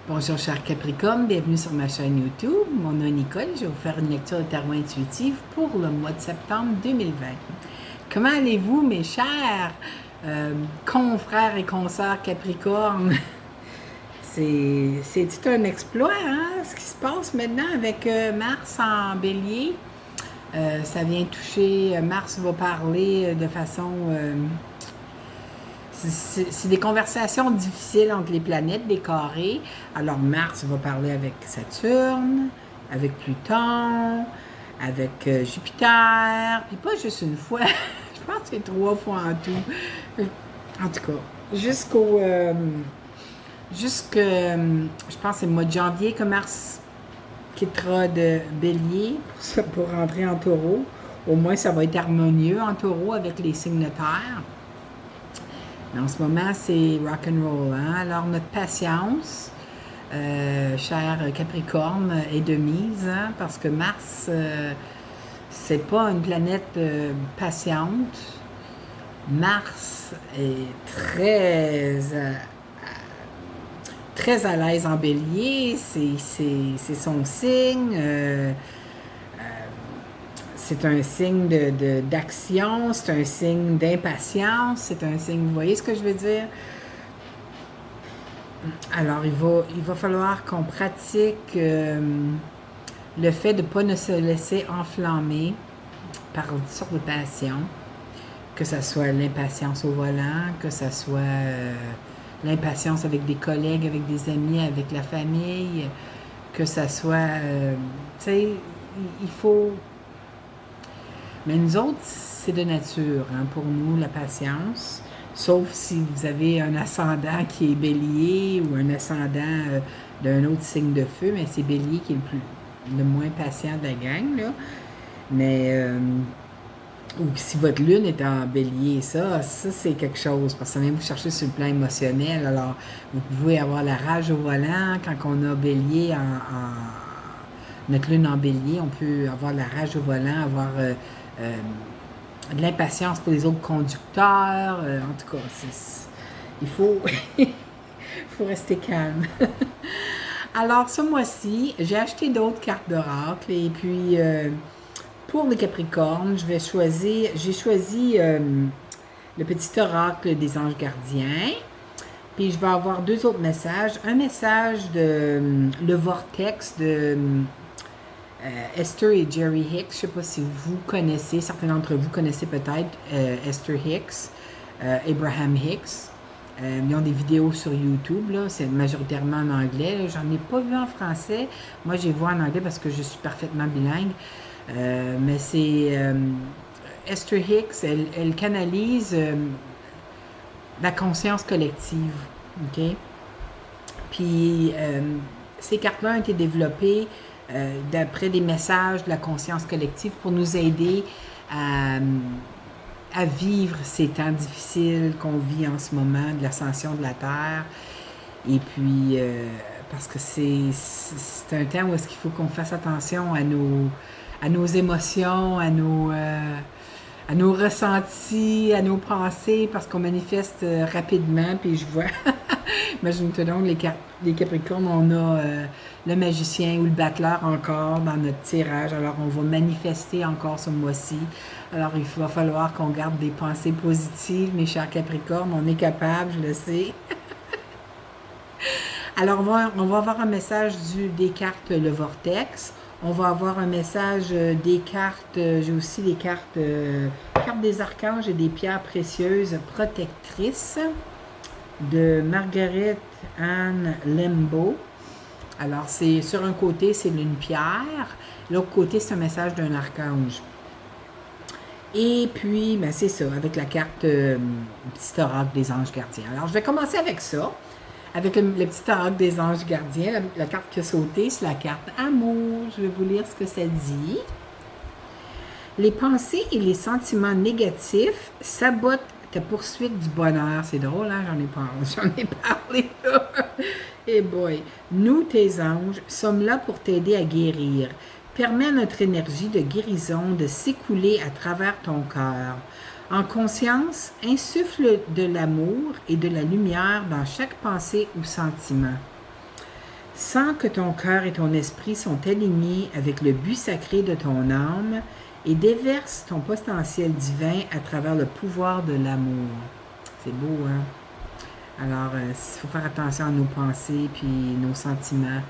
Bonjour chers Capricorne, bienvenue sur ma chaîne YouTube. Mon nom est Nicole, je vais vous faire une lecture de tarot intuitive pour le mois de septembre 2020. Comment allez-vous mes chers confrères et consoeurs Capricorne? C'est tout un exploit, hein, ce qui se passe maintenant avec Mars en Bélier. Ça vient toucher, Mars va parler de façon... c'est des conversations difficiles entre les planètes, des carrés. Alors, Mars va parler avec Saturne, avec Pluton, avec Jupiter, puis pas juste une fois. Je pense que c'est 3 fois en tout. En tout cas, je pense que c'est le mois de janvier que Mars quittera de Bélier pour rentrer en Taureau. Au moins, ça va être harmonieux en Taureau avec les signes de terre. Mais en ce moment, c'est rock'n'roll. Hein? Alors, notre patience, cher Capricorne, est de mise, hein? Parce que Mars, c'est pas une planète patiente. Mars est très à l'aise en Bélier. C'est son signe. C'est un signe d'action, c'est un signe d'impatience, c'est un signe, vous voyez ce que je veux dire? Alors, il va falloir qu'on pratique le fait de ne pas se laisser enflammer par toutes sortes de passions, que ce soit l'impatience au volant, que ce soit l'impatience avec des collègues, avec des amis, avec la famille, que ce soit, tu sais, il faut... Mais nous autres, c'est de nature, hein, pour nous, la patience. Sauf si vous avez un ascendant qui est bélier ou un ascendant d'un autre signe de feu, mais c'est bélier qui est le moins patient de la gang, là. Mais, ou si votre lune est en bélier, ça c'est quelque chose, parce que ça vient vous chercher sur le plan émotionnel. Alors, vous pouvez avoir la rage au volant quand on a bélier notre lune en bélier, on peut avoir la rage au volant, avoir... de l'impatience pour les autres conducteurs. En tout cas, il faut, faut rester calme. Alors, ce mois-ci, j'ai acheté d'autres cartes d'oracle et puis pour les Capricornes, j'ai choisi le petit oracle des anges gardiens. Puis je vais avoir 2 autres messages. Un message de le vortex de... Esther et Jerry Hicks, je ne sais pas si vous connaissez, certains d'entre vous connaissez peut-être Esther Hicks, Abraham Hicks. Ils ont des vidéos sur YouTube, là, c'est majoritairement en anglais. J'en ai pas vu en français. Moi, j'ai vu en anglais parce que je suis parfaitement bilingue. Mais c'est Esther Hicks, elle canalise la conscience collective. OK? Puis, ces cartes-là ont été développées d'après des messages de la conscience collective pour nous aider à vivre ces temps difficiles qu'on vit en ce moment, de l'ascension de la Terre. Et puis, parce que c'est un temps où est-ce qu'il faut qu'on fasse attention à nos émotions, à nos ressentis, à nos pensées, parce qu'on manifeste rapidement. Puis je vois, imagine-toi donc, les Capricornes, on a le magicien ou le battleur encore dans notre tirage. Alors, on va manifester encore ce mois-ci. Alors, il va falloir qu'on garde des pensées positives, mes chers Capricornes. On est capable, je le sais. Alors, on va avoir un message des cartes Le Vortex. On va avoir un message des cartes, j'ai aussi les cartes des archanges et des pierres précieuses protectrices de Margaret Ann Lembo. Alors, c'est sur un côté, c'est une pierre. L'autre côté, c'est un message d'un archange. Et puis, ben, c'est ça, avec la carte petit oracle des anges gardiens. Alors, je vais commencer avec ça. Avec le petit oracle des anges gardiens. La carte qui a sauté, c'est la carte amour. Je vais vous lire ce que ça dit. Les pensées et les sentiments négatifs sabotent ta poursuite du bonheur. C'est drôle, hein? J'en ai parlé là. Eh boy, nous, tes anges, sommes là pour t'aider à guérir. Permets à notre énergie de guérison de s'écouler à travers ton cœur. En conscience, insuffle de l'amour et de la lumière dans chaque pensée ou sentiment. Sens que ton cœur et ton esprit sont alignés avec le but sacré de ton âme et déverse ton potentiel divin à travers le pouvoir de l'amour. C'est beau, hein? Alors, il faut faire attention à nos pensées puis nos sentiments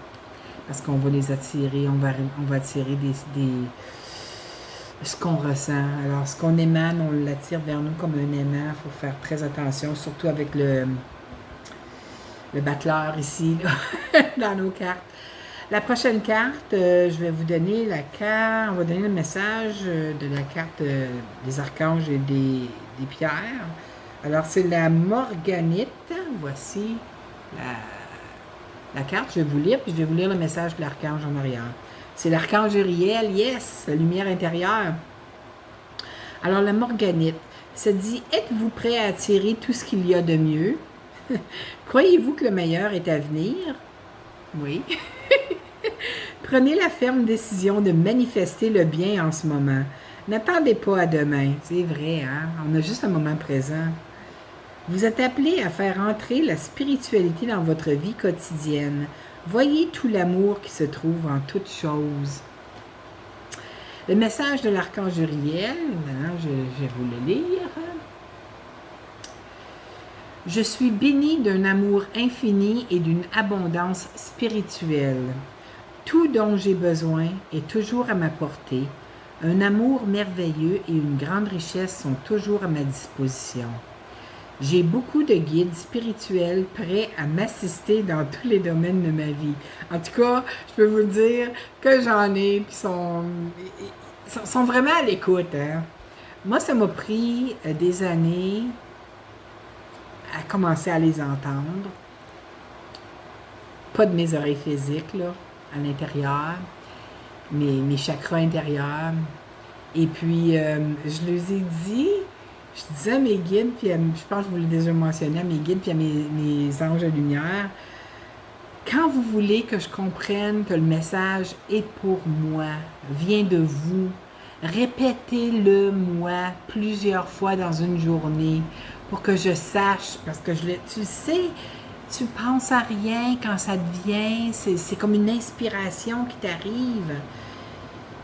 parce qu'on va les attirer, on va attirer ce qu'on ressent. Alors, ce qu'on émane, on l'attire vers nous comme un aimant. Il faut faire très attention, surtout avec le battleur ici, là, dans nos cartes. La prochaine carte, je vais vous donner la carte, on va donner le message de la carte des archanges et des pierres. Alors, c'est la Morganite. Voici la carte. Je vais vous lire, puis je vais vous lire le message de l'archange en arrière. C'est l'archange Uriel, yes, la lumière intérieure. Alors, la Morganite, ça dit, êtes-vous prêt à attirer tout ce qu'il y a de mieux? Croyez-vous que le meilleur est à venir? Oui. Prenez la ferme décision de manifester le bien en ce moment. N'attendez pas à demain. C'est vrai, hein? On a juste un moment présent. Vous êtes appelé à faire entrer la spiritualité dans votre vie quotidienne. Voyez tout l'amour qui se trouve en toutes choses. Le message de l'archange Uriel, maintenant je vais vous le lire. Je suis béni d'un amour infini et d'une abondance spirituelle. Tout dont j'ai besoin est toujours à ma portée. Un amour merveilleux et une grande richesse sont toujours à ma disposition. J'ai beaucoup de guides spirituels prêts à m'assister dans tous les domaines de ma vie. En tout cas, je peux vous dire que j'en ai, puis sont vraiment à l'écoute. Hein? Moi, ça m'a pris des années à commencer à les entendre. Pas de mes oreilles physiques, là, à l'intérieur, mes chakras intérieurs. Et puis, je les ai dit, je disais à mes guides, puis je pense que je vous l'ai déjà mentionné, à mes guides, puis à mes anges de lumière, quand vous voulez que je comprenne que le message est pour moi, vient de vous, répétez-le moi plusieurs fois dans une journée pour que je sache, parce que tu sais, tu penses à rien quand ça te vient, c'est comme une inspiration qui t'arrive.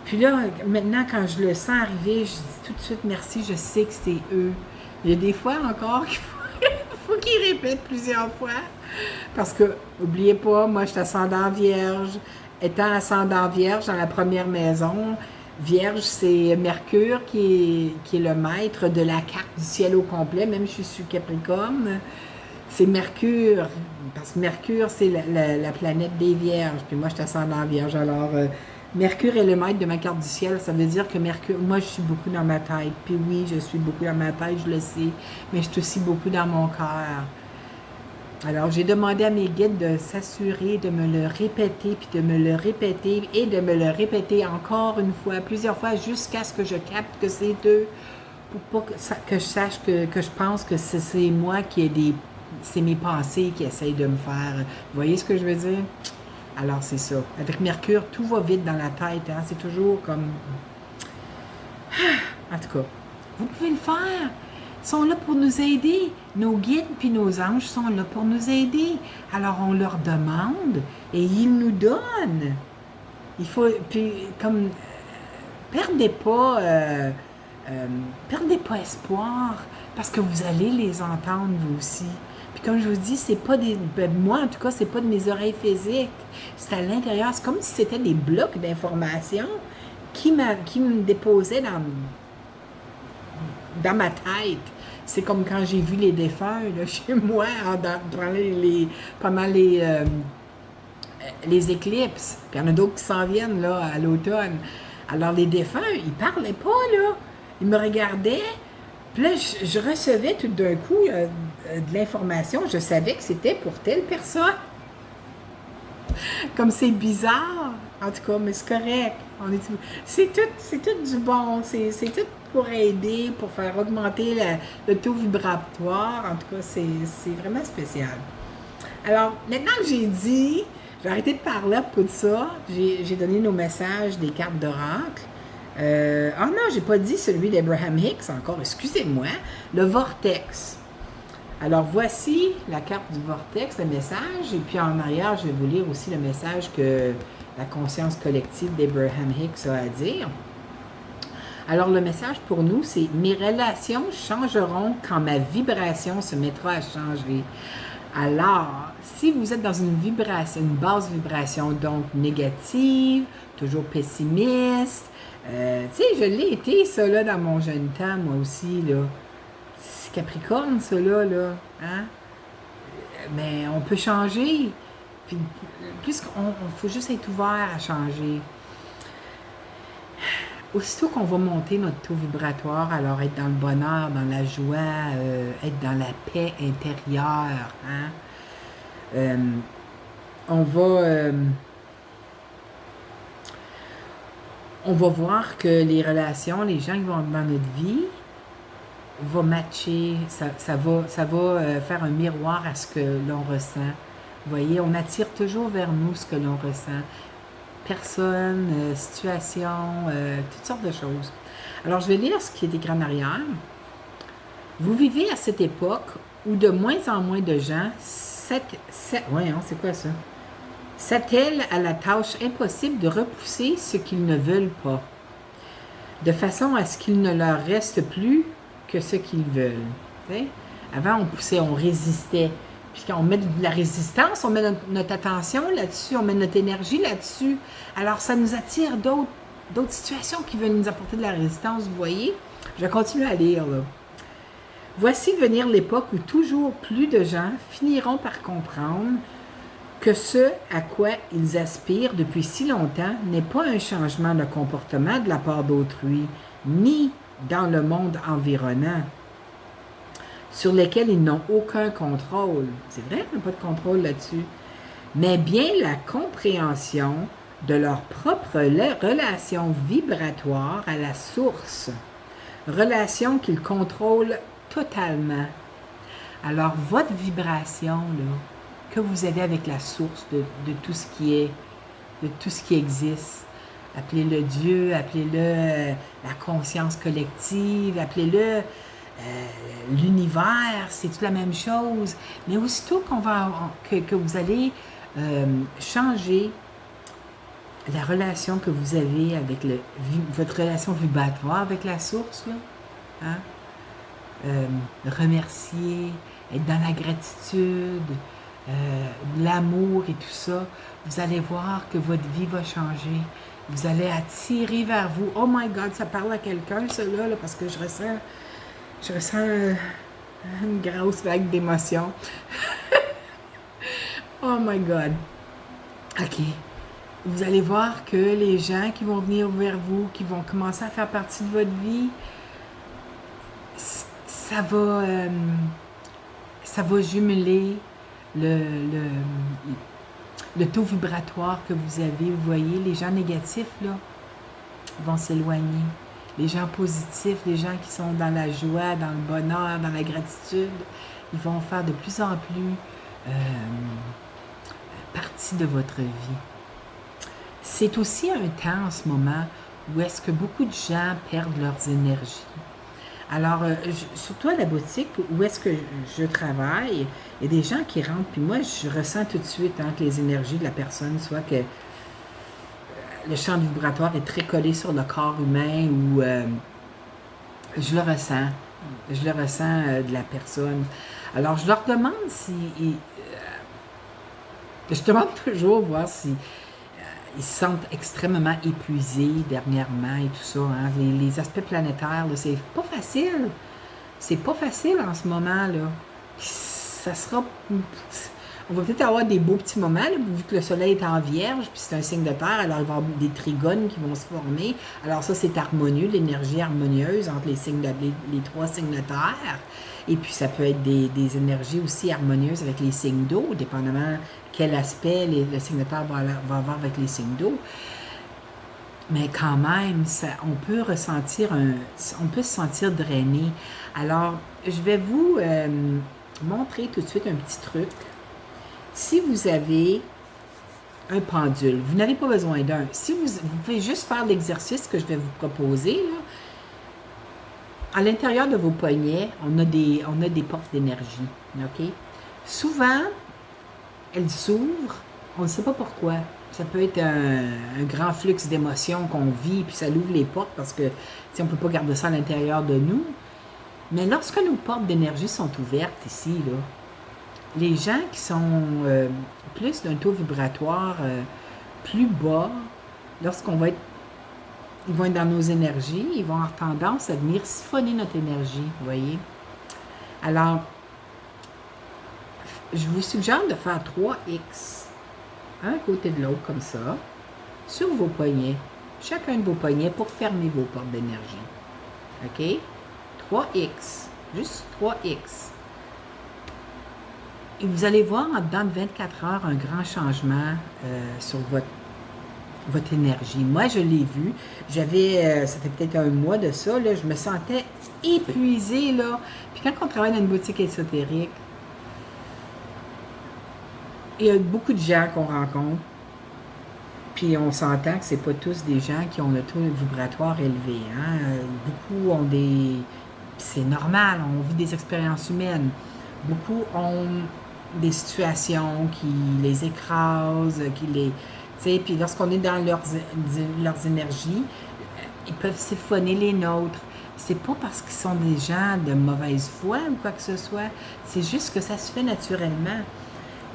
Puis là, maintenant, quand je le sens arriver, je dis tout de suite merci, je sais que c'est eux. Il y a des fois encore qu'il faut qu'ils répètent plusieurs fois. Parce que, n'oubliez pas, moi, je suis ascendant vierge. Étant ascendant vierge dans la première maison, vierge, c'est Mercure qui est le maître de la carte du ciel au complet, même si je suis Capricorne. C'est Mercure, parce que Mercure, c'est la planète des vierges. Puis moi, je suis ascendant vierge. Alors, Mercure est le maître de ma carte du ciel. Ça veut dire que Mercure, moi, je suis beaucoup dans ma tête. Puis oui, je suis beaucoup dans ma tête, je le sais. Mais je suis aussi beaucoup dans mon cœur. Alors, j'ai demandé à mes guides de s'assurer, de me le répéter, puis de me le répéter, et de me le répéter encore une fois, plusieurs fois, jusqu'à ce que je capte que c'est eux, pour pas que je sache que je pense que c'est moi qui ai c'est mes pensées qui essayent de me faire. Vous voyez ce que je veux dire? Alors, c'est ça. Avec Mercure, tout va vite dans la tête. Hein? C'est toujours comme... En tout cas, vous pouvez le faire. Ils sont là pour nous aider. Nos guides puis nos anges sont là pour nous aider. Alors, on leur demande et ils nous donnent. Il faut... Puis, comme... perdez pas espoir parce que vous allez les entendre, vous aussi. Puis comme je vous dis, c'est pas des... moi, en tout cas, c'est pas de mes oreilles physiques. C'est à l'intérieur. C'est comme si c'était des blocs d'informations qui me déposaient dans ma tête. C'est comme quand j'ai vu les défunts là, chez moi pendant les éclipses. Puis il y en a d'autres qui s'en viennent là, à l'automne. Alors les défunts, ils parlaient pas, là. Ils me regardaient. Puis là, je recevais tout d'un coup de l'information. Je savais que c'était pour telle personne. Comme c'est bizarre. En tout cas, mais c'est correct. C'est tout du bon. C'est tout pour aider, pour faire augmenter le taux vibratoire. En tout cas, c'est vraiment spécial. Alors, maintenant que j'ai dit, j'ai arrêté de parler à propos de ça. J'ai donné nos messages des cartes d'oracle. Non, j'ai pas dit celui d'Abraham Hicks encore. Excusez-moi. Le vortex. Alors, voici la carte du vortex, le message. Et puis, en arrière, je vais vous lire aussi le message que la conscience collective d'Abraham Hicks a à dire. Alors, le message pour nous, c'est « Mes relations changeront quand ma vibration se mettra à changer. » Alors, si vous êtes dans une vibration, une basse vibration, donc négative, toujours pessimiste, tu sais, je l'ai été, ça, là, dans mon jeune temps, moi aussi, là. C'est Capricorne, ça, là, hein? Mais on peut changer. Puis, plus qu'on faut juste être ouvert à changer. Aussitôt qu'on va monter notre taux vibratoire, alors être dans le bonheur, dans la joie, être dans la paix intérieure, hein? On va voir que les relations, les gens qui vont dans notre vie, vont matcher, ça va faire un miroir à ce que l'on ressent. Vous voyez, on attire toujours vers nous ce que l'on ressent. Personne, situation, toutes sortes de choses. Alors, je vais lire ce qui est écrit en arrière. Vous vivez à cette époque où de moins en moins de gens c'est quoi ça? S'attellent à la tâche impossible de repousser ce qu'ils ne veulent pas, de façon à ce qu'il ne leur reste plus que ce qu'ils veulent. T'sais? Avant, on poussait, on résistait. Puis quand on met de la résistance, on met notre attention là-dessus, on met notre énergie là-dessus. Alors, ça nous attire d'autres situations qui veulent nous apporter de la résistance, vous voyez? Je vais continuer à lire, là. Voici venir l'époque où toujours plus de gens finiront par comprendre que ce à quoi ils aspirent depuis si longtemps n'est pas un changement de comportement de la part d'autrui, ni dans le monde environnant, sur lesquels ils n'ont aucun contrôle. C'est vrai, on n'a pas de contrôle là-dessus. Mais bien la compréhension de leur propre relation vibratoire à la source, relation qu'ils contrôlent totalement. Alors, votre vibration, là, que vous avez avec la source de tout ce qui est, de tout ce qui existe, appelez-le Dieu, appelez-le la conscience collective, appelez-le l'univers, c'est toute la même chose. Mais aussitôt que vous allez changer la relation que vous avez avec votre relation vibratoire avec la source, là, hein? Remercier, être dans la gratitude, l'amour et tout ça, vous allez voir que votre vie va changer. Vous allez attirer vers vous. Oh my God, ça parle à quelqu'un, cela, là, parce que je ressens une grosse vague d'émotions. Oh my God. OK. Vous allez voir que les gens qui vont venir vers vous, qui vont commencer à faire partie de votre vie, ça va jumeler le taux vibratoire que vous avez. Vous voyez, les gens négatifs, là, vont s'éloigner. Les gens positifs, les gens qui sont dans la joie, dans le bonheur, dans la gratitude, ils vont faire de plus en plus partie de votre vie. C'est aussi un temps en ce moment où est-ce que beaucoup de gens perdent leurs énergies. Alors, surtout à la boutique où est-ce que je travaille, il y a des gens qui rentrent, puis moi, je ressens tout de suite que les énergies de la personne, soit que le champ vibratoire est très collé sur le corps humain ou je le ressens de la personne. Alors, je leur demande je demande toujours voir si ils se sentent extrêmement épuisés dernièrement et tout ça. Hein. Les aspects planétaires, là, c'est pas facile. C'est pas facile en ce moment, là. Ça sera... On va peut-être avoir des beaux petits moments, là, vu que le soleil est en vierge, puis c'est un signe de terre, alors il va y avoir des trigones qui vont se former. Alors ça, c'est harmonieux, l'énergie harmonieuse entre les trois signes de terre. Et puis ça peut être des énergies aussi harmonieuses avec les signes d'eau, dépendamment quel aspect le signe de terre va avoir avec les signes d'eau. Mais quand même, on peut se sentir drainé. Alors, je vais vous montrer tout de suite un petit truc. Si vous avez un pendule, vous n'avez pas besoin d'un. Si vous pouvez juste faire l'exercice que je vais vous proposer, là. à l'intérieur de vos poignets, on a des portes d'énergie. OK? Souvent, elles s'ouvrent, on ne sait pas pourquoi. Ça peut être un grand flux d'émotions qu'on vit, puis ça ouvre les portes parce que on ne peut pas garder ça à l'intérieur de nous. Mais lorsque nos portes d'énergie sont ouvertes ici, là, les gens qui sont plus d'un taux vibratoire plus bas, lorsqu'on va être, ils vont être dans nos énergies, ils vont avoir tendance à venir siphonner notre énergie, vous voyez. Alors, je vous suggère de faire 3X, un à côté de l'autre comme ça, sur vos poignets, chacun de vos poignets pour fermer vos portes d'énergie. OK? 3X, juste 3X. Et vous allez voir en dedans de 24 heures un grand changement sur votre énergie. Moi, je l'ai vu. J'avais, ça fait peut-être un mois de ça, là, je me sentais épuisée, là. Puis quand on travaille dans une boutique ésotérique, il y a beaucoup de gens qu'on rencontre, puis on s'entend que c'est pas tous des gens qui ont le taux vibratoire élevé. Hein? Beaucoup ont des... C'est normal, on vit des expériences humaines. Beaucoup ont des situations qui les écrasent, qui les... Tu sais, puis lorsqu'on est dans leurs énergies, ils peuvent siphonner les nôtres. C'est pas parce qu'ils sont des gens de mauvaise foi ou quoi que ce soit. C'est juste que ça se fait naturellement.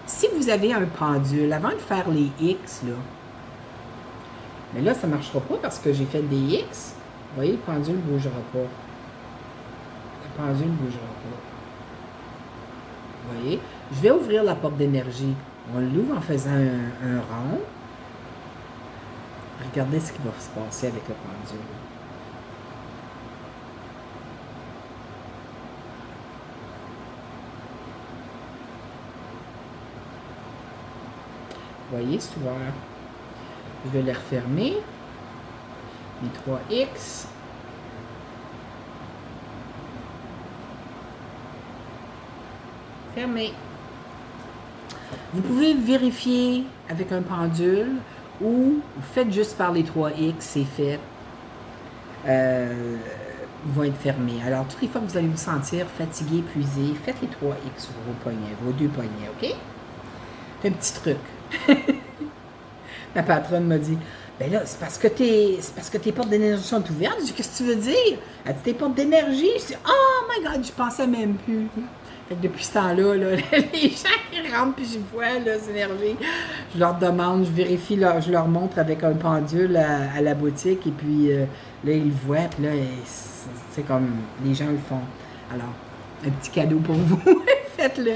Si vous avez un pendule, avant de faire les X, là, mais là, ça ne marchera pas parce que j'ai fait des X. Vous voyez, le pendule ne bougera pas. Le pendule ne bougera pas. Vous voyez? Je vais ouvrir la porte d'énergie. On l'ouvre en faisant un rond. Regardez ce qui va se passer avec le pendule. Vous voyez, c'est ouvert. Je vais les refermer. Les 3X. Fermé. Vous pouvez vérifier avec un pendule ou vous faites juste par les 3X, c'est fait. Ils vont être fermés. Alors, toutes les fois que vous allez vous sentir fatigué, épuisé, faites les 3X sur vos poignets, vos deux poignets, OK? C'est un petit truc. Ma patronne m'a dit, ben là, c'est parce que tes portes d'énergie sont ouvertes. J'ai dit, qu'est-ce que tu veux dire? Elle dit, tes portes d'énergie? Je dis, oh my God, je pensais même plus. Fait que depuis ce temps-là, là, les gens qui rentrent puis je vois les énergies, je leur demande, je vérifie, je leur montre avec un pendule à la boutique et puis là, ils le voient, puis là, c'est comme les gens le font. Alors, un petit cadeau pour vous, faites-le.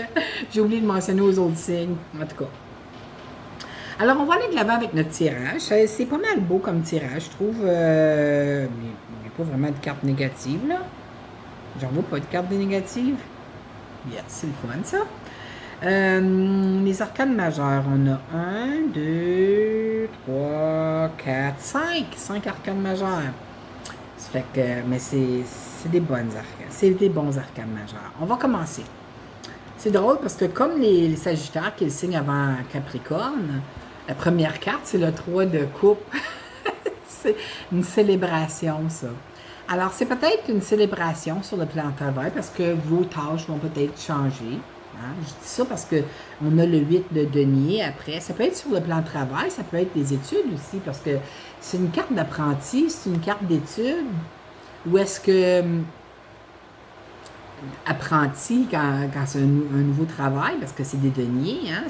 J'ai oublié de mentionner aux autres signes, en tout cas. Alors, on va aller de l'avant avec notre tirage. C'est pas mal beau comme tirage, je trouve. Il n'y a pas vraiment de carte négative, là. J'en vois pas de carte négatives. Yes, c'est le fun, ça. Les arcanes majeures, on a 1, 2, 3, 4, 5. 5 arcanes majeures. Ça fait que, mais c'est des bonnes arcanes. C'est des bons arcanes majeures. On va commencer. C'est drôle parce que comme les Sagittaires qui le signent avant Capricorne, la première carte, c'est le 3 de coupe. C'est une célébration, ça. Alors, c'est peut-être une célébration sur le plan de travail parce que vos tâches vont peut-être changer. Hein? Je dis ça parce qu'on a le 8 de denier après. Ça peut être sur le plan de travail, ça peut être des études aussi parce que c'est une carte d'apprenti, c'est une carte d'études. Ou est-ce que apprenti, quand c'est un nouveau travail, parce que c'est des deniers, hein?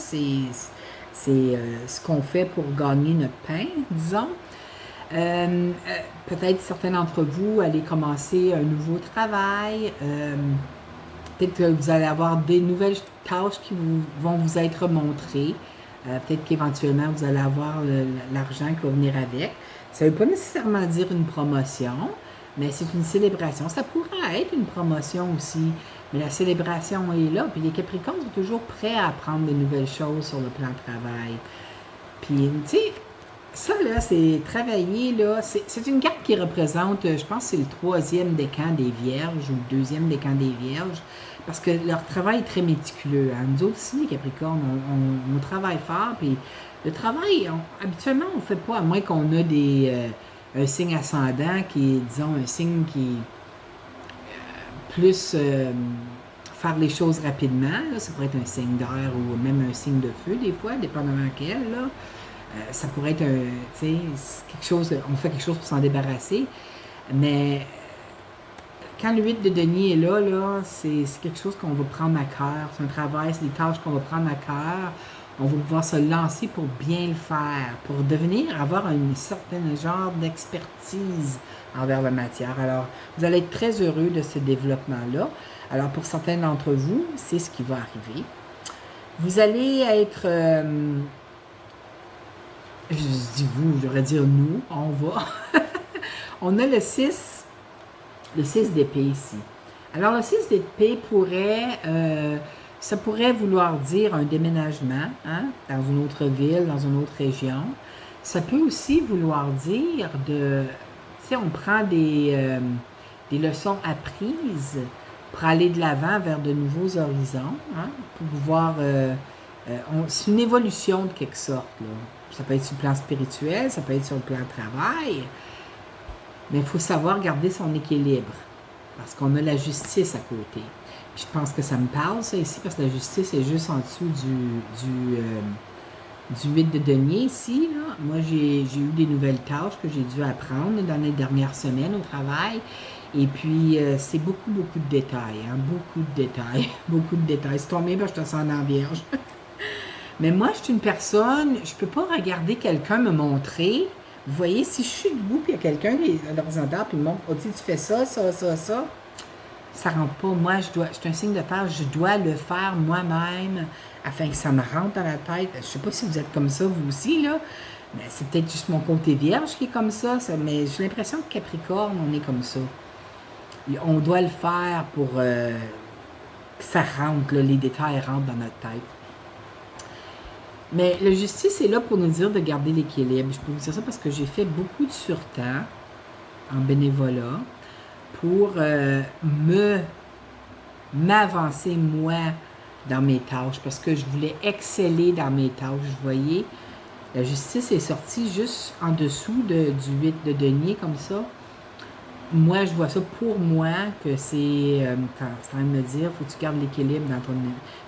C'est ce qu'on fait pour gagner notre pain, disons. Peut-être certains d'entre vous allez commencer un nouveau travail. Peut-être que vous allez avoir des nouvelles tâches qui vont vous être montrées. Peut-être qu'éventuellement, vous allez avoir l'argent qui va venir avec. Ça ne veut pas nécessairement dire une promotion, mais c'est une célébration. Ça pourrait être une promotion aussi, mais la célébration est là. Puis les Capricornes sont toujours prêts à apprendre de nouvelles choses sur le plan de travail. Puis, tu sais, ça, là, c'est travailler, là. C'est une carte qui représente, je pense que c'est le 3e décan des Vierges ou le 2e décan des Vierges, parce que leur travail est très méticuleux. Hein. Nous autres aussi, les Capricornes, on travaille fort, puis le travail, habituellement, on ne fait pas, à moins qu'on ait un signe ascendant qui est, disons, un signe qui plus faire les choses rapidement. Là, ça pourrait être un signe d'air ou même un signe de feu, des fois, dépendamment quel. Là. Ça pourrait être quelque chose, on fait quelque chose pour s'en débarrasser. Mais quand le 8 de denier est là, c'est quelque chose qu'on va prendre à cœur. C'est un travail, c'est des tâches qu'on va prendre à cœur. On va pouvoir se lancer pour bien le faire, pour avoir un certain genre d'expertise envers la matière. Alors, vous allez être très heureux de ce développement-là. Alors, pour certains d'entre vous, c'est ce qui va arriver. Vous allez être... je dis vous, je devrais dire nous, on va. On a le 6 d'épée ici. Alors, le 6 d'épée ça pourrait vouloir dire un déménagement dans une autre ville, dans une autre région. Ça peut aussi vouloir dire on prend des leçons apprises pour aller de l'avant vers de nouveaux horizons, pour pouvoir... c'est une évolution de quelque sorte, là. Ça peut être sur le plan spirituel, ça peut être sur le plan travail, mais il faut savoir garder son équilibre, parce qu'on a la justice à côté. Puis je pense que ça me parle, ça, ici, parce que la justice est juste en dessous du 8 de denier, ici. Là. Moi, j'ai eu des nouvelles tâches que j'ai dû apprendre dans les dernières semaines au travail. Et puis, c'est beaucoup de détails, beaucoup de détails, beaucoup de détails. C'est tombé, je te sens en vierge. Mais moi, je suis une personne, je peux pas regarder quelqu'un me montrer. Vous voyez, si je suis debout, puis il y a quelqu'un qui est à l'ordinateur, puis il me montre, oh, tu fais ça, ça rentre pas. Moi, je suis un signe de terre, je dois le faire moi-même afin que ça me rentre dans la tête. Je sais pas si vous êtes comme ça, vous aussi, là. Mais c'est peut-être juste mon côté vierge qui est comme ça, mais j'ai l'impression que Capricorne, on est comme ça. On doit le faire pour que ça rentre, là, les détails rentrent dans notre tête. Mais le justice est là pour nous dire de garder l'équilibre. Je peux vous dire ça parce que j'ai fait beaucoup de surtemps en bénévolat pour m'avancer, moi, dans mes tâches, parce que je voulais exceller dans mes tâches. Vous voyez, la justice est sortie juste en dessous du 8 de denier, comme ça. Moi, je vois ça pour moi, que c'est en train de me dire, faut que tu gardes l'équilibre dans ton...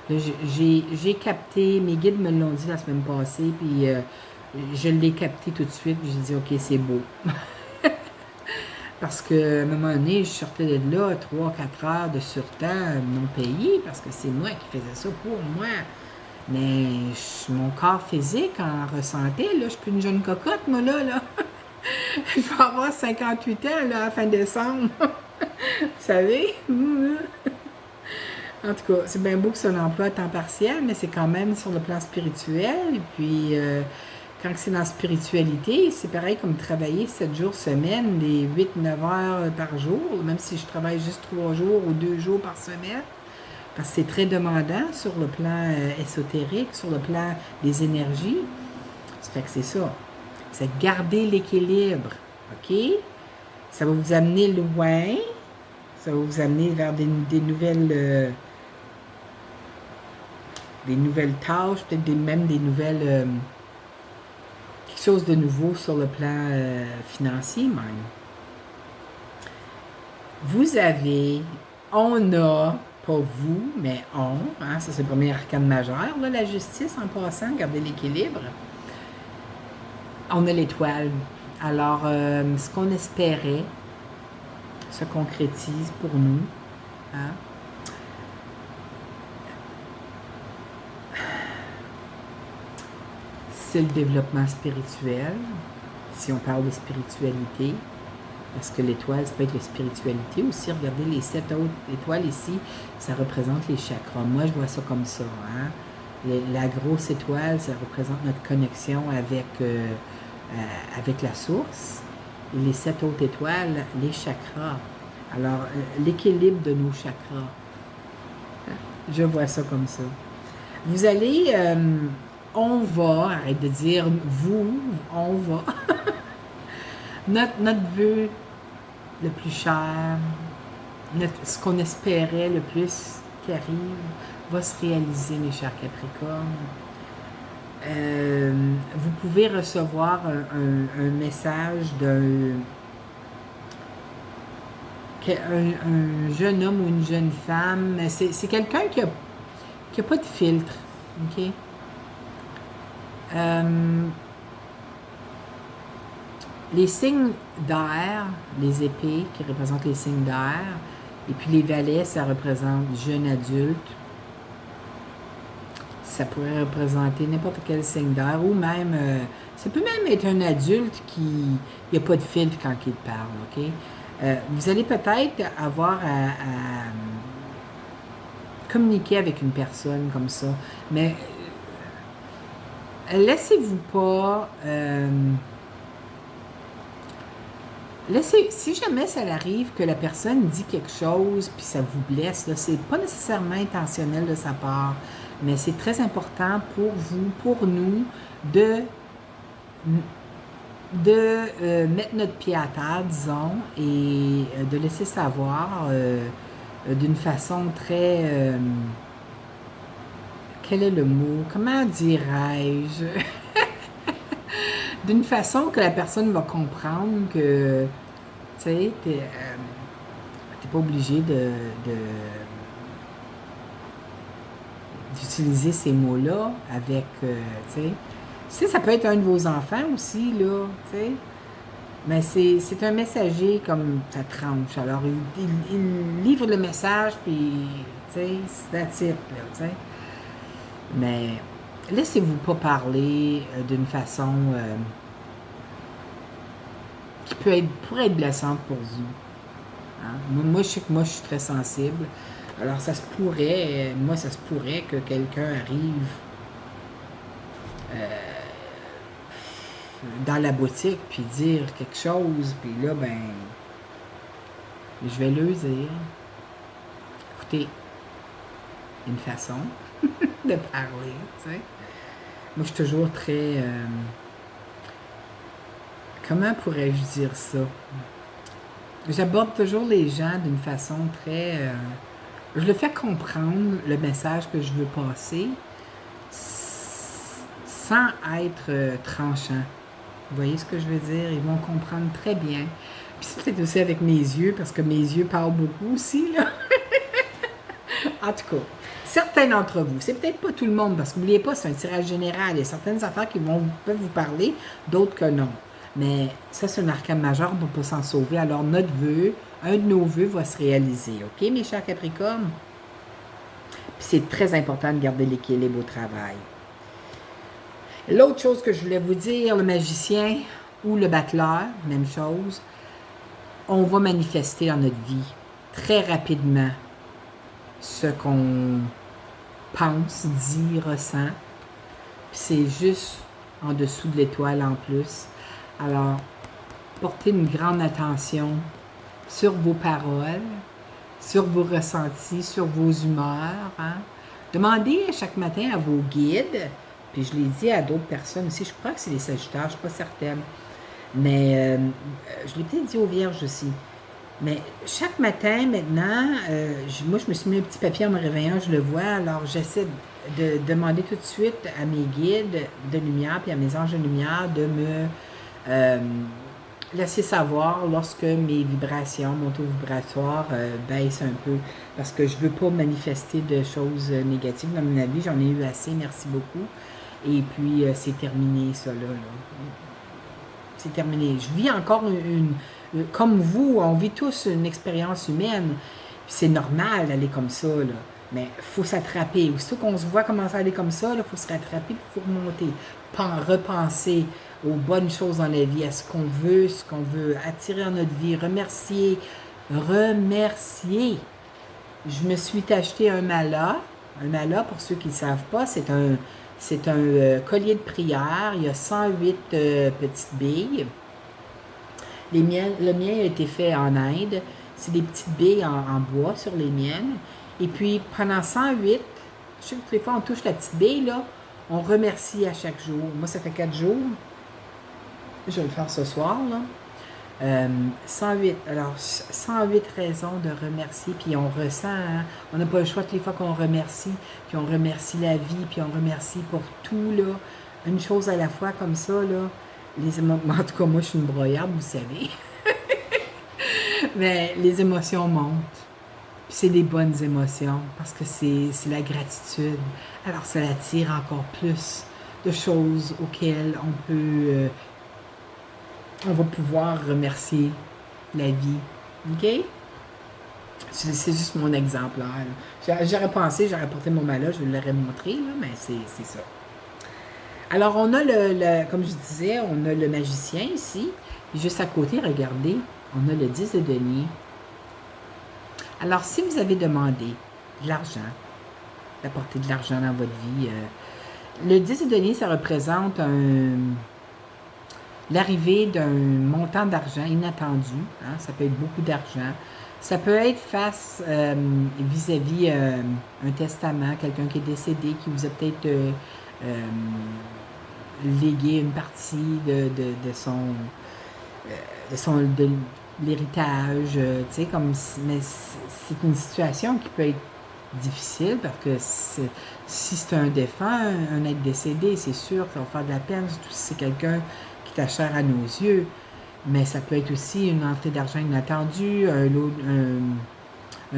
Là, j'ai capté, mes guides me l'ont dit la semaine passée, puis je l'ai capté tout de suite, puis j'ai dit, OK, c'est beau. Parce qu'à un moment donné, je sortais de là 3-4 heures de surtemps non payé, parce que c'est moi qui faisais ça pour moi. Mais mon corps physique en ressentait, là, je suis plus une jeune cocotte, moi, là. Je vais avoir 58 ans, là, à la fin décembre. Vous savez? En tout cas, c'est bien beau que c'est un emploi à temps partiel, mais c'est quand même sur le plan spirituel. Et puis, quand c'est dans la spiritualité, c'est pareil comme travailler 7 jours semaine, des 8-9 heures par jour, même si je travaille juste 3 jours ou 2 jours par semaine, parce que c'est très demandant sur le plan ésotérique, sur le plan des énergies. Ça fait que c'est ça. C'est garder l'équilibre, OK? Ça va vous amener loin, ça va vous amener vers des nouvelles tâches, peut-être même des nouvelles... quelque chose de nouveau sur le plan financier même. On a, pas vous, mais ça c'est le premier arcane majeur, là, la justice en passant, garder l'équilibre. On a l'étoile. Alors, ce qu'on espérait se concrétise pour nous. C'est le développement spirituel, si on parle de spiritualité, parce que l'étoile, ça peut être la spiritualité aussi. Regardez les 7 autres étoiles ici, ça représente les chakras. Moi, je vois ça comme ça. La grosse étoile, ça représente notre connexion avec la source. Et les 7 autres étoiles, les chakras. Alors, l'équilibre de nos chakras. Je vois ça comme ça. Vous allez... arrête de dire vous, on va. notre vœu le plus cher, ce qu'on espérait le plus qui arrive, va se réaliser, mes chers Capricornes. Vous pouvez recevoir un message un jeune homme ou une jeune femme, c'est quelqu'un qui a pas de filtre, OK? Les signes d'air, les épées qui représentent les signes d'air, et puis les valets, ça représente jeune adulte. Ça pourrait représenter n'importe quel signe d'air, ou même, ça peut même être un adulte qui n'a pas de filtre quand il parle, OK? Vous allez peut-être avoir à communiquer avec une personne comme ça, mais laissez-vous pas... si jamais ça arrive que la personne dit quelque chose puis ça vous blesse, là, c'est pas nécessairement intentionnel de sa part, mais c'est très important pour vous, pour nous, de mettre notre pied à terre, disons, et de laisser savoir d'une façon très... quel est le mot? Comment dirais-je? D'une façon que la personne va comprendre que, tu sais, t'es pas obligé d'utiliser ces mots-là avec, tu sais, ça peut être un de vos enfants aussi, là, tu sais. Mais c'est un messager comme ça tranche. Alors, il livre le message, puis, tu sais, c'est that's it, là, tu sais. Mais laissez-vous pas parler d'une façon qui pourrait être blessante pour vous. Hein? Moi, je sais que moi, je suis très sensible. Alors, ça se pourrait que quelqu'un arrive dans la boutique puis dire quelque chose, puis là, ben, je vais le dire. Écoutez, une façon de parler, tu sais. Moi, je suis toujours très... comment pourrais-je dire ça? J'aborde toujours les gens d'une façon très... je le fais comprendre le message que je veux passer sans être tranchant. Vous voyez ce que je veux dire? Ils vont comprendre très bien. Puis c'est peut-être aussi avec mes yeux, parce que mes yeux parlent beaucoup aussi, là. En tout cas, certains d'entre vous, c'est peut-être pas tout le monde, parce qu'oubliez pas, c'est un tirage général. Il y a certaines affaires qui peuvent vous parler, d'autres que non. Mais ça, c'est un arcane majeur, on peut s'en sauver. Alors, notre vœu, un de nos vœux va se réaliser. OK, mes chers Capricornes? Puis c'est très important de garder l'équilibre au travail. L'autre chose que je voulais vous dire, le magicien ou le battleur, même chose, on va manifester dans notre vie très rapidement ce qu'on pense, dit, ressent. Puis c'est juste en dessous de l'étoile en plus. Alors, portez une grande attention sur vos paroles, sur vos ressentis, sur vos humeurs. Hein? Demandez chaque matin à vos guides, puis je l'ai dit à d'autres personnes aussi, je crois que c'est les Sagittaires, je ne suis pas certaine, mais je l'ai peut-être dit aux Vierges aussi. Mais chaque matin, maintenant, moi, je me suis mis un petit papier en me réveillant, je le vois, alors j'essaie de demander tout de suite à mes guides de lumière, puis à mes anges de lumière, de me laisser savoir lorsque mes vibrations, mon taux vibratoire baisse un peu, parce que je ne veux pas manifester de choses négatives dans ma vie, j'en ai eu assez, merci beaucoup, et puis c'est terminé, ça, là. C'est terminé. Je vis encore comme vous, on vit tous une expérience humaine. C'est normal d'aller comme ça, là. Mais il faut s'attraper. Aussitôt qu'on se voit commencer à aller comme ça, il faut se rattraper, il faut remonter. Repenser aux bonnes choses dans la vie, à ce qu'on veut attirer dans notre vie, remercier. Je me suis acheté un mala. Un mala, pour ceux qui ne savent pas, c'est un collier de prière. Il y a 108 petites billes. Le mien a été fait en Inde. C'est des petites billes en bois sur les miennes. Et puis, pendant 108, je sais que toutes les fois on touche la petite bille, là, on remercie à chaque jour. Moi, ça fait 4 jours. Je vais le faire ce soir, là. 108. Alors, 108 raisons de remercier, puis on ressent, hein, on n'a pas le choix toutes les fois qu'on remercie, puis on remercie la vie, puis on remercie pour tout, là. Une chose à la fois, comme ça, là. En tout cas, moi, je suis une broyarde, vous savez. Mais les émotions montent. Puis c'est des bonnes émotions parce que c'est la gratitude. Alors ça attire encore plus de choses auxquelles on va pouvoir remercier la vie. OK? C'est juste mon exemplaire. J'aurais pensé, j'aurais porté mon malheur, je vous l'aurais montré, là, mais c'est ça. Alors, on a comme je disais, on a le magicien ici. Puis juste à côté, regardez, on a le 10 de denier. Alors, si vous avez demandé de l'argent, d'apporter de l'argent dans votre vie, le 10 de denier, ça représente l'arrivée d'un montant d'argent inattendu. Hein, ça peut être beaucoup d'argent. Ça peut être vis-à-vis un testament, quelqu'un qui est décédé, qui vous a peut-être légué une partie de l'héritage, tu sais, mais c'est une situation qui peut être difficile parce que si c'est un défunt, un être décédé, c'est sûr que ça va faire de la peine, surtout si c'est quelqu'un qui est cher à nos yeux. Mais ça peut être aussi une entrée d'argent inattendue, un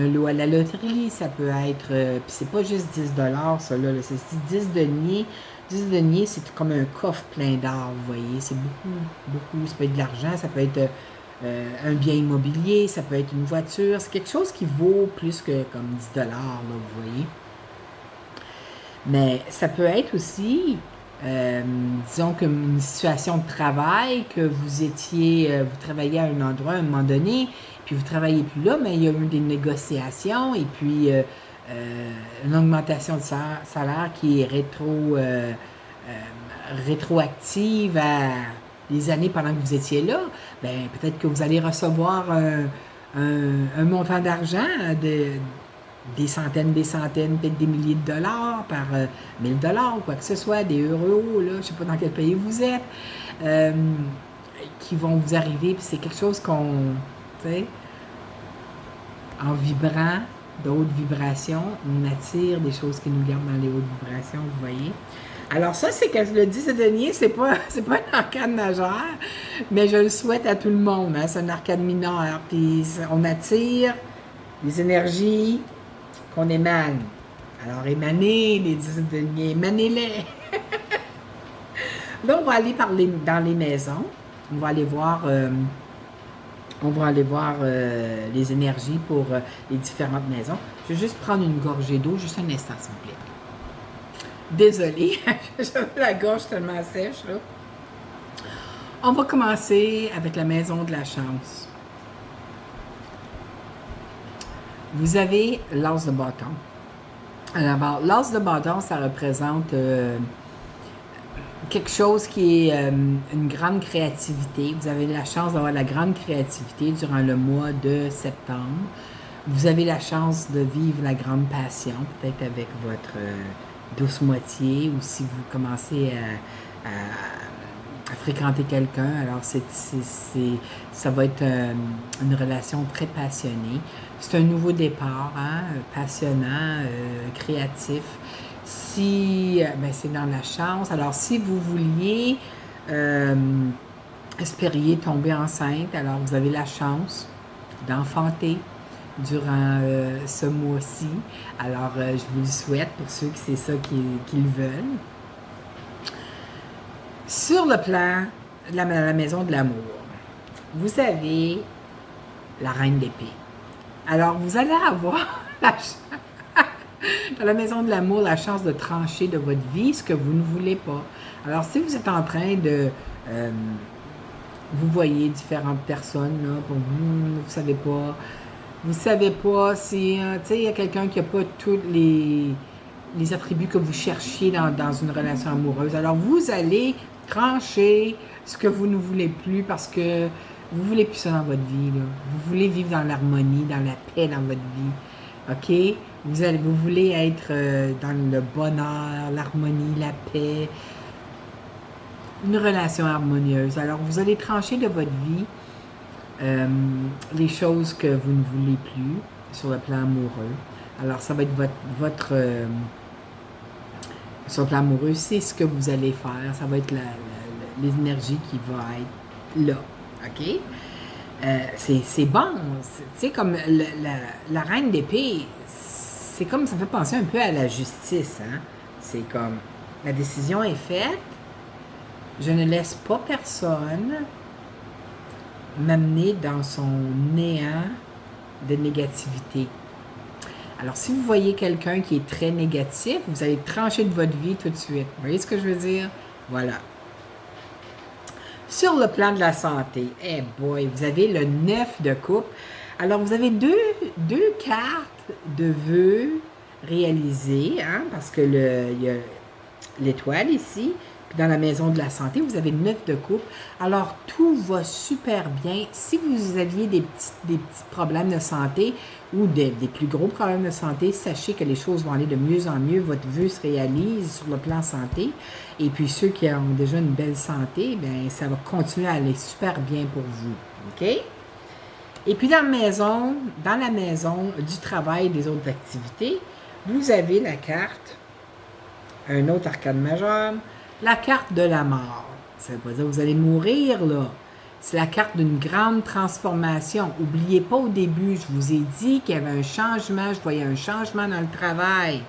lot à la loterie, ça peut être... puis c'est pas juste 10 ça, là, c'est 10 deniers. 10 deniers, c'est comme un coffre plein d'or, vous voyez. C'est beaucoup, beaucoup. Ça peut être de l'argent, ça peut être un bien immobilier, ça peut être une voiture. C'est quelque chose qui vaut plus que comme 10 là, vous voyez. Mais ça peut être aussi... disons comme une situation de travail, que vous travailliez à un endroit à un moment donné, puis vous travaillez plus là, mais il y a eu des négociations et puis une augmentation de salaire qui est rétroactive à les années pendant que vous étiez là. Ben peut-être que vous allez recevoir un montant d'argent des centaines, peut-être des milliers de dollars par 1000 dollars ou quoi que ce soit, des euros, là, je ne sais pas dans quel pays vous êtes, qui vont vous arriver, puis c'est quelque chose tu sais, en vibrant d'autres vibrations, on attire des choses qui nous gardent dans les hautes vibrations, vous voyez. Alors ça, c'est que le 10 de denier, c'est pas un arcade majeur, mais je le souhaite à tout le monde, hein, c'est un arcade mineur, puis on attire les énergies qu'on émane. Alors, émanez les 10 deniers, émanez-les. Là, on va aller parler dans les maisons. On va aller voir, les énergies pour les différentes maisons. Je vais juste prendre une gorgée d'eau, juste un instant, s'il vous plaît. Désolée, j'avais la gorge tellement sèche, là. On va commencer avec la maison de la chance. Vous avez l'as de bâton. Alors, l'as de bâton, ça représente quelque chose qui est une grande créativité. Vous avez la chance d'avoir la grande créativité durant le mois de septembre. Vous avez la chance de vivre la grande passion, peut-être avec votre douce moitié, ou si vous commencez à fréquenter quelqu'un. Alors, ça va être une relation très passionnée. C'est un nouveau départ, hein, passionnant, créatif. C'est dans la chance. Alors, si vous vouliez, espériez tomber enceinte, alors vous avez la chance d'enfanter durant ce mois-ci. Alors, je vous le souhaite pour ceux qui c'est ça qu'ils veulent. Sur le plan de la maison de l'amour, vous avez la reine d'épée. Alors, vous allez avoir dans la maison de l'amour la chance de trancher de votre vie ce que vous ne voulez pas. Alors, si vous êtes en train de... vous voyez différentes personnes, là, pour vous savez pas si... tu sais, il y a quelqu'un qui n'a pas tous les attributs que vous cherchiez dans une relation amoureuse. Alors, vous allez trancher ce que vous ne voulez plus parce que vous voulez plus ça dans votre vie, là. Vous voulez vivre dans l'harmonie, dans la paix dans votre vie. OK? Vous voulez être dans le bonheur, l'harmonie, la paix. Une relation harmonieuse. Alors, vous allez trancher de votre vie les choses que vous ne voulez plus sur le plan amoureux. Alors, ça va être votre sur le plan amoureux, c'est ce que vous allez faire. Ça va être l'énergie qui va être là. OK? c'est bon. Tu sais, comme la reine d'épée, c'est comme, ça me fait penser un peu à la justice, hein. C'est comme, la décision est faite, je ne laisse pas personne m'amener dans son néant de négativité. Alors, si vous voyez quelqu'un qui est très négatif, vous allez trancher de votre vie tout de suite. Vous voyez ce que je veux dire? Voilà. Sur le plan de la santé, eh boy, vous avez le 9 de coupe. Alors, vous avez deux cartes de vœux réalisés, hein, parce que il y a l'étoile ici, puis dans la maison de la santé, vous avez le 9 de coupe. Alors, tout va super bien. Si vous aviez des petits problèmes de santé ou des plus gros problèmes de santé, sachez que les choses vont aller de mieux en mieux. Votre vœu se réalise sur le plan santé. Et puis, ceux qui ont déjà une belle santé, bien, ça va continuer à aller super bien pour vous. OK? Et puis, dans la maison du travail et des autres activités, vous avez la carte, un autre arcane majeur, la carte de la mort. Ça veut pas dire que vous allez mourir, là. C'est la carte d'une grande transformation. N'oubliez pas au début, je vous ai dit qu'il y avait un changement, je voyais un changement dans le travail.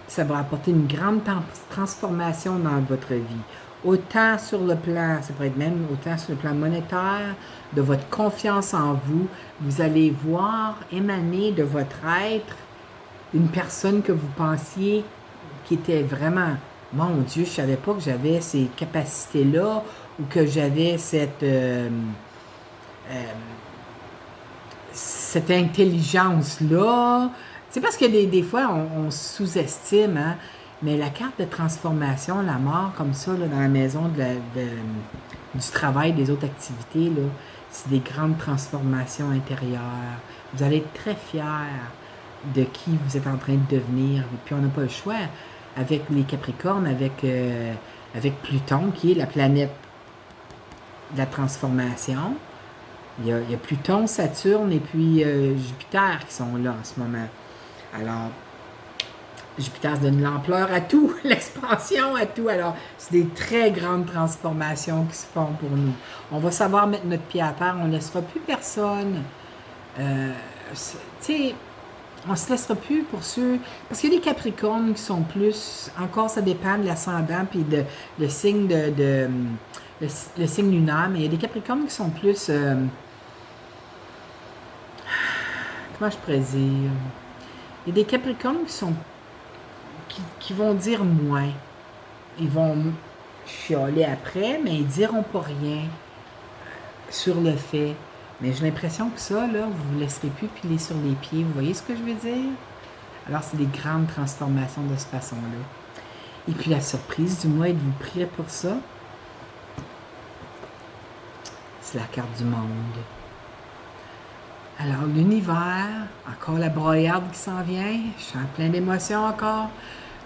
Puis ça va apporter une grande transformation dans votre vie. Autant sur le plan, ça pourrait être même autant sur le plan monétaire, de votre confiance en vous, vous allez voir émaner de votre être une personne que vous pensiez qui était vraiment, mon Dieu, je ne savais pas que j'avais ces capacités-là ou que j'avais cette intelligence-là. C'est parce que des fois, on sous-estime, hein, mais la carte de transformation, la mort comme ça, là, dans la maison du travail, des autres activités, là, c'est des grandes transformations intérieures. Vous allez être très fiers de qui vous êtes en train de devenir. Et puis, on n'a pas le choix. Avec les Capricornes, avec Pluton, qui est la planète de la transformation. Il y a Pluton, Saturne et puis Jupiter qui sont là en ce moment. Alors, Jupiter se donne l'ampleur à tout, l'expansion à tout. Alors, c'est des très grandes transformations qui se font pour nous. On va savoir mettre notre pied à terre. On ne laissera plus personne. Tu sais, on ne se laissera plus pour ceux... Parce qu'il y a des Capricornes qui sont plus... Encore, ça dépend de l'ascendant puis le signe le signe lunaire. Mais il y a des Capricornes qui sont plus... comment je pourrais dire? Il y a des Capricornes qui vont dire moins. Ils vont chialer après, mais ils diront pas rien sur le fait. Mais j'ai l'impression que ça, là, vous ne vous laisserez plus piler sur les pieds. Vous voyez ce que je veux dire? Alors, c'est des grandes transformations de cette façon-là. Et puis, la surprise du mois, êtes-vous prêts pour ça? C'est la carte du monde. Alors, l'univers, encore la broyarde qui s'en vient. Je suis en plein d'émotions encore.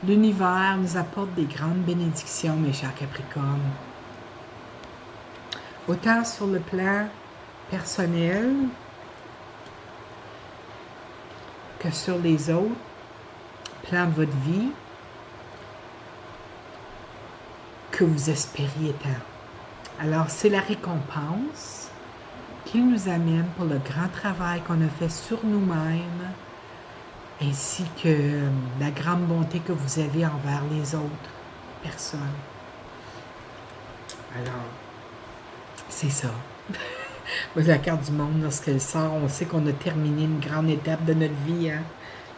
L'univers nous apporte des grandes bénédictions, mes chers Capricornes. Autant sur le plan personnel que sur les autres plans de votre vie que vous espériez tant. Alors, c'est la récompense qu'il nous amène pour le grand travail qu'on a fait sur nous-mêmes, ainsi que la grande bonté que vous avez envers les autres personnes. Alors, c'est ça. La carte du monde, lorsqu'elle sort, on sait qu'on a terminé une grande étape de notre vie, hein?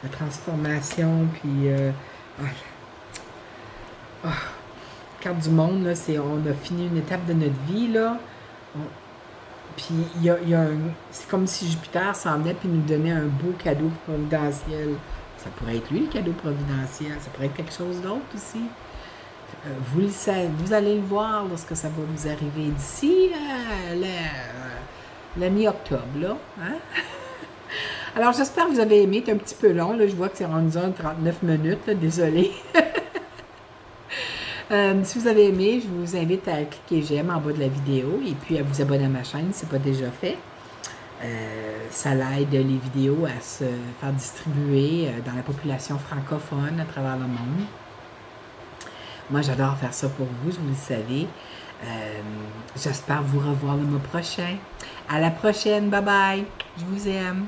La transformation, puis... carte du monde, là, on a fini une étape de notre vie, là. Puis, c'est comme si Jupiter s'en venait puis nous donnait un beau cadeau providentiel. Ça pourrait être lui, le cadeau providentiel. Ça pourrait être quelque chose d'autre aussi. Vous le savez, vous allez le voir lorsque ça va vous arriver d'ici la mi-octobre, là. Hein? Alors, j'espère que vous avez aimé. C'est un petit peu long, là. Je vois que c'est rendu 39 minutes, là. Désolée. Si vous avez aimé, je vous invite à cliquer j'aime en bas de la vidéo et puis à vous abonner à ma chaîne si ce n'est pas déjà fait. Ça l'aide les vidéos à se faire distribuer dans la population francophone à travers le monde. Moi, j'adore faire ça pour vous, vous le savez. J'espère vous revoir le mois prochain. À la prochaine. Bye bye. Je vous aime.